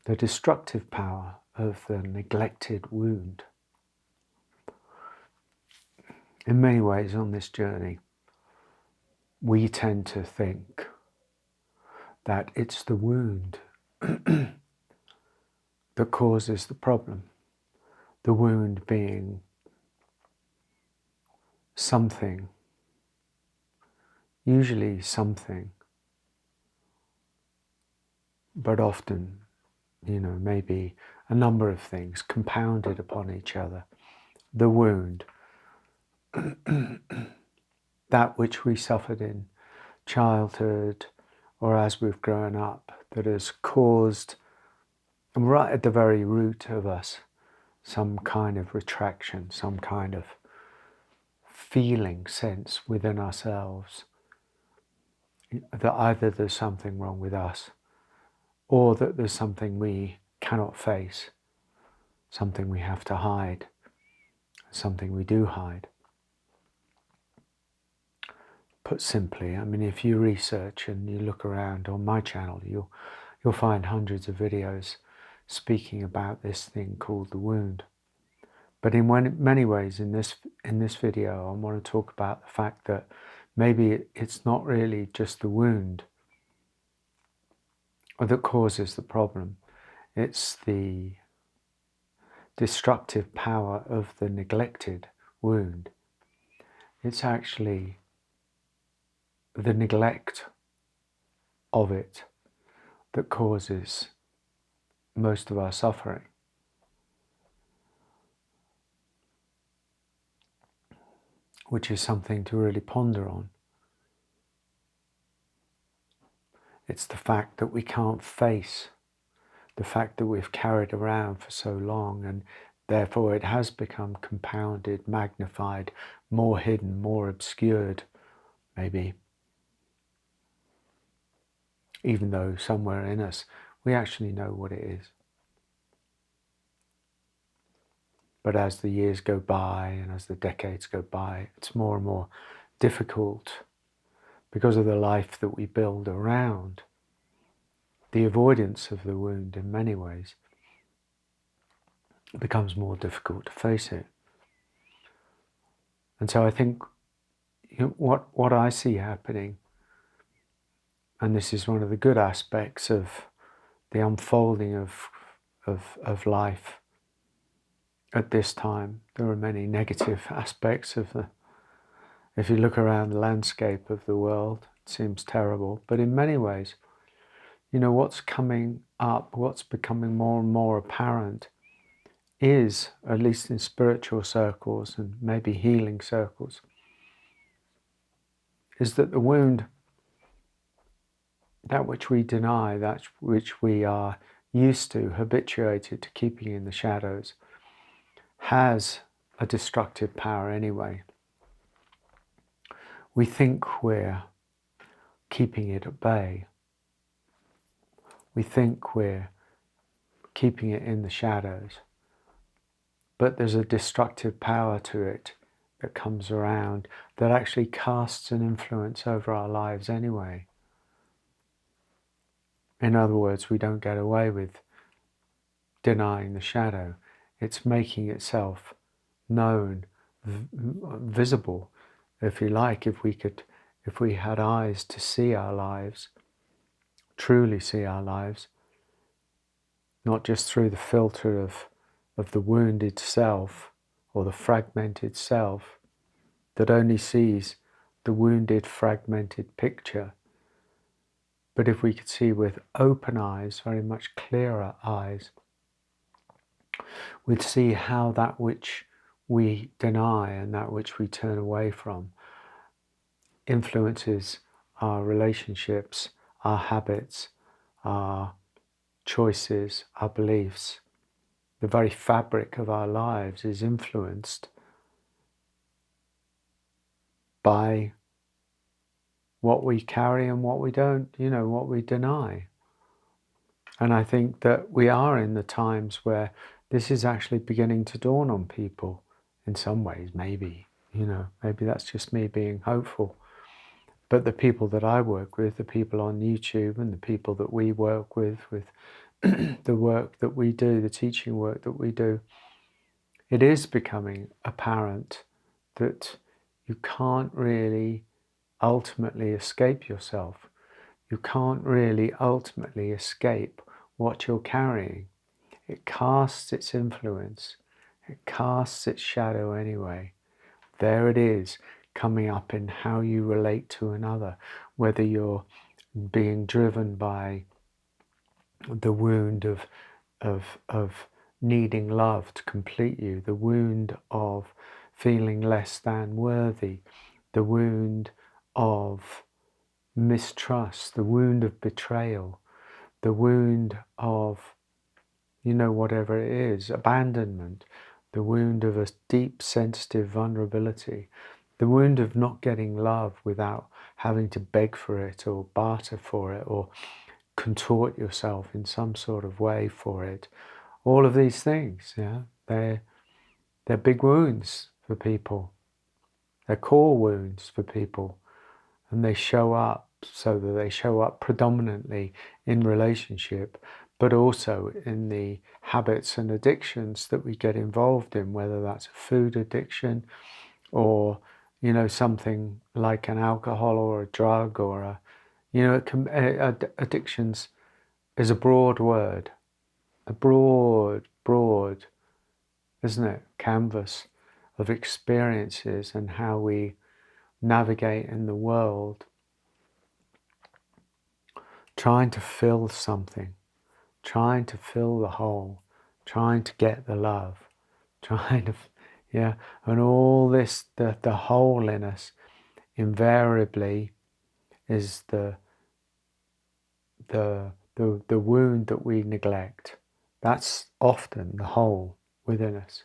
the destructive power of the neglected wound. In many ways on this journey, we tend to think that it's the wound that causes the problem. The wound being something, usually something, but often, maybe a number of things compounded upon each other. The wound, that which we suffered in childhood or as we've grown up, that has caused, right at the very root of us, some kind of retraction, some kind of feeling sense within ourselves that either there's something wrong with us or that there's something we cannot face, something we have to hide, something we do hide. Put simply, if you research and you look around on my channel, you'll find hundreds of videos speaking about this thing called the wound. But in many ways, in this video, I want to talk about the fact that maybe it's not really just the wound that causes the problem. It's the destructive power of the neglected wound. It's actually the neglect of it that causes most of our suffering. Which is something to really ponder on. It's the fact that we can't face the fact that we've carried around for so long, and therefore it has become compounded, magnified, more hidden, more obscured, maybe. Even though somewhere in us we actually know what it is. But as the years go by and as the decades go by, it's more and more difficult because of the life that we build around the avoidance of the wound. In many ways, it becomes more difficult to face it. And so I think what I see happening, and this is one of the good aspects of the unfolding of life at this time. There are many negative aspects of if you look around the landscape of the world, it seems terrible. But in many ways, what's coming up, what's becoming more and more apparent is, at least in spiritual circles and maybe healing circles, is that the wound, that which we deny, that which we are used to, habituated to keeping in the shadows, has a destructive power anyway. We think we're keeping it at bay. We think we're keeping it in the shadows. But there's a destructive power to it that comes around that actually casts an influence over our lives anyway. In other words, we don't get away with denying the shadow. It's making itself known, visible, if you like. If we had eyes to see our lives, truly see our lives, not just through the filter of the wounded self or the fragmented self that only sees the wounded, fragmented picture, but if we could see with open eyes, very much clearer eyes, we'd see how that which we deny and that which we turn away from influences our relationships, our habits, our choices, our beliefs. The very fabric of our lives is influenced by what we carry and what we don't, what we deny. And I think that we are in the times where this is actually beginning to dawn on people in some ways, maybe, maybe that's just me being hopeful. But the people that I work with, the people on YouTube and the people that we work with the work that we do, the teaching work that we do, it is becoming apparent that you can't really ultimately escape yourself. You can't really ultimately escape what you're carrying. It casts its influence. It casts its shadow anyway. There it is, coming up in how you relate to another, whether you're being driven by the wound of needing love to complete you, the wound of feeling less than worthy, the wound of mistrust, the wound of betrayal, the wound of, whatever it is, abandonment, the wound of a deep sensitive vulnerability, the wound of not getting love without having to beg for it or barter for it or contort yourself in some sort of way for it. All of these things, they're big wounds for people. They're core wounds for people, and they show up so that they show up predominantly in relationship, but also in the habits and addictions that we get involved in, whether that's a food addiction or, something like an alcohol or a drug or addictions is a broad word, a broad, isn't it, canvas of experiences and how we navigate in the world, trying to fill something, trying to fill the hole, trying to get the love, and all this, the hole in us invariably is the wound that we neglect. That's often the hole within us.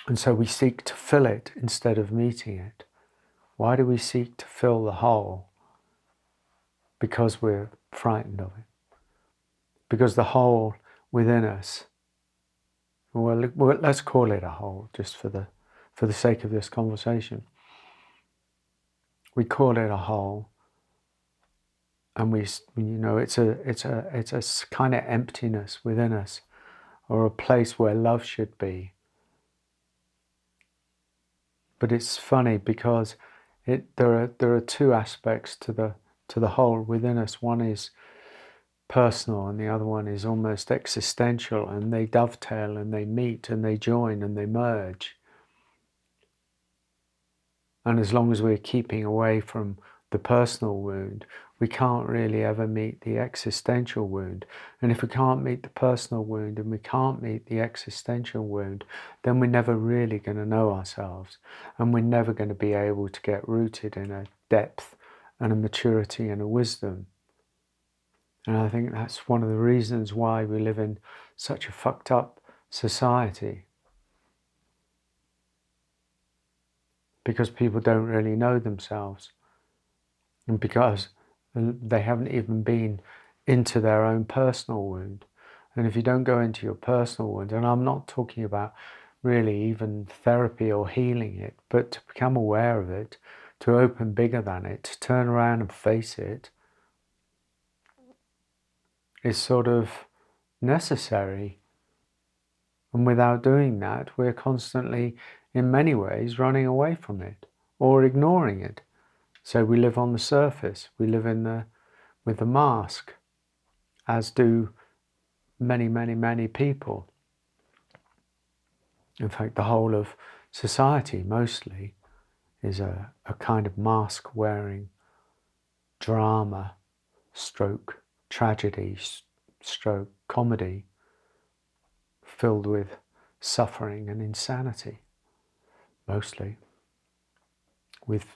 And so we seek to fill it instead of meeting it. Why do we seek to fill the hole? Because we're frightened of it. Because the hole within us, well, let's call it a hole just for the sake of this conversation. We call it a hole, and it's a kind of emptiness within us, or a place where love should be. But it's funny because there are two aspects to the hole within us. One is personal and the other one is almost existential, and they dovetail and they meet and they join and they merge. And as long as we're keeping away from the personal wound, we can't really ever meet the existential wound. And if we can't meet the personal wound and we can't meet the existential wound, then we're never really going to know ourselves, and we're never going to be able to get rooted in a depth and a maturity and a wisdom. And I think that's one of the reasons why we live in such a fucked up society. Because people don't really know themselves. And because they haven't even been into their own personal wound. And if you don't go into your personal wound, and I'm not talking about really even therapy or healing it, but to become aware of it, to open bigger than it, to turn around and face it, is sort of necessary. And without doing that, we're constantly, in many ways, running away from it or ignoring it. So we live on the surface, we live with the mask, as do many, many, many people. In fact, the whole of society mostly is a kind of mask-wearing drama, stroke tragedy, stroke comedy, filled with suffering and insanity, mostly, with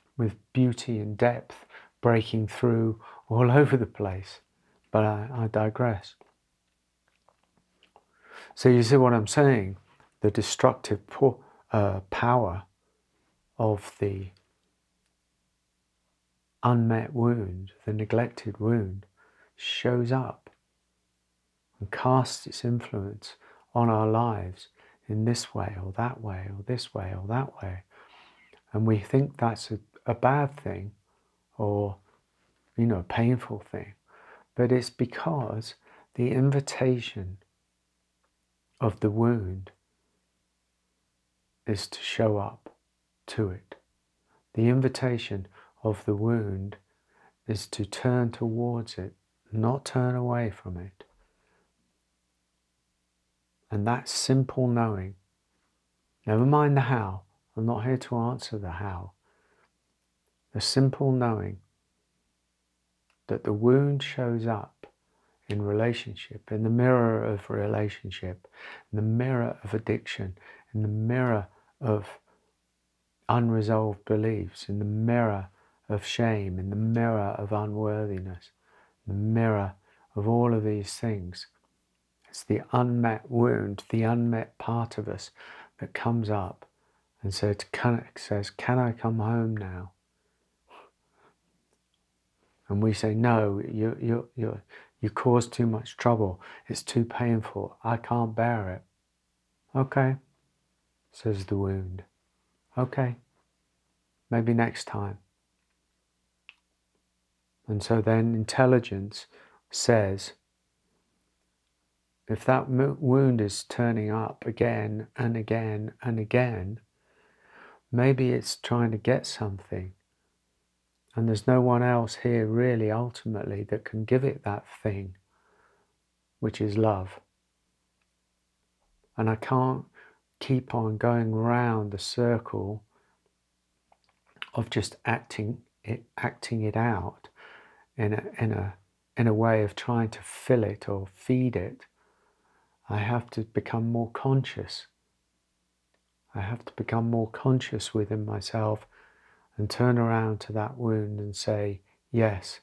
beauty and depth breaking through all over the place. But I digress. So you see what I'm saying? The destructive power of the unmet wound, the neglected wound, shows up and casts its influence on our lives in this way or that way or this way or that way. And we think that's a bad thing or, a painful thing. But it's because the invitation of the wound is to show up to it. The invitation of the wound is to turn towards it, not turn away from it. And that simple knowing, never mind the how, I'm not here to answer the how. The simple knowing that the wound shows up in relationship, in the mirror of relationship, in the mirror of addiction, in the mirror of unresolved beliefs, in the mirror of shame, in the mirror of unworthiness, in the mirror of all of these things. It's the unmet wound, the unmet part of us that comes up and says, can I come home now? And we say, no, you cause too much trouble. It's too painful. I can't bear it. Okay, says the wound. Okay, maybe next time. And so then intelligence says, if that wound is turning up again and again and again, maybe it's trying to get something. And there's no one else here really ultimately that can give it that thing, which is love. And I can't keep on going round the circle of just acting it out in a way of trying to fill it or feed it. I have to become more conscious. I have to become more conscious within myself and turn around to that wound and say, yes,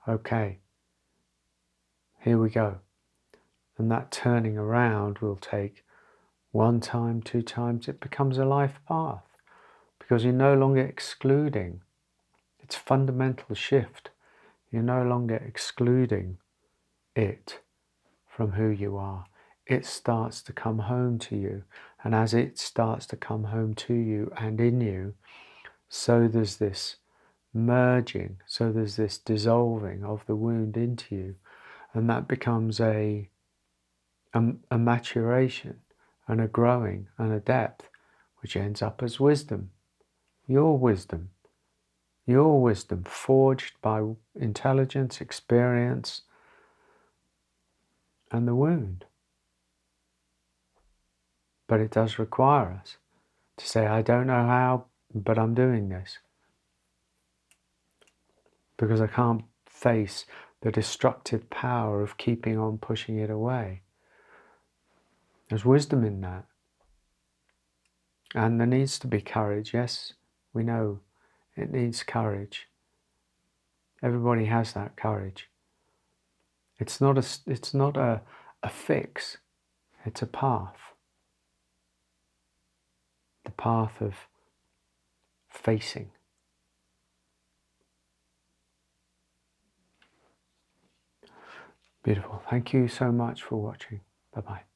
okay, here we go. And that turning around will take 1 time, 2 times. It becomes a life path because you're no longer excluding. It's a fundamental shift. You're no longer excluding it from who you are. It starts to come home to you. And as it starts to come home to you and in you, so there's this merging, so there's this dissolving of the wound into you. And that becomes a maturation and a growing and a depth, which ends up as wisdom. Your wisdom forged by intelligence, experience, and the wound. But it does require us to say, I don't know how, but I'm doing this. Because I can't face the destructive power of keeping on pushing it away. There's wisdom in that. And there needs to be courage. Yes, we know it needs courage. Everybody has that courage. It's not a fix. It's a path. The path of facing. Beautiful. Thank you so much for watching. Bye-bye.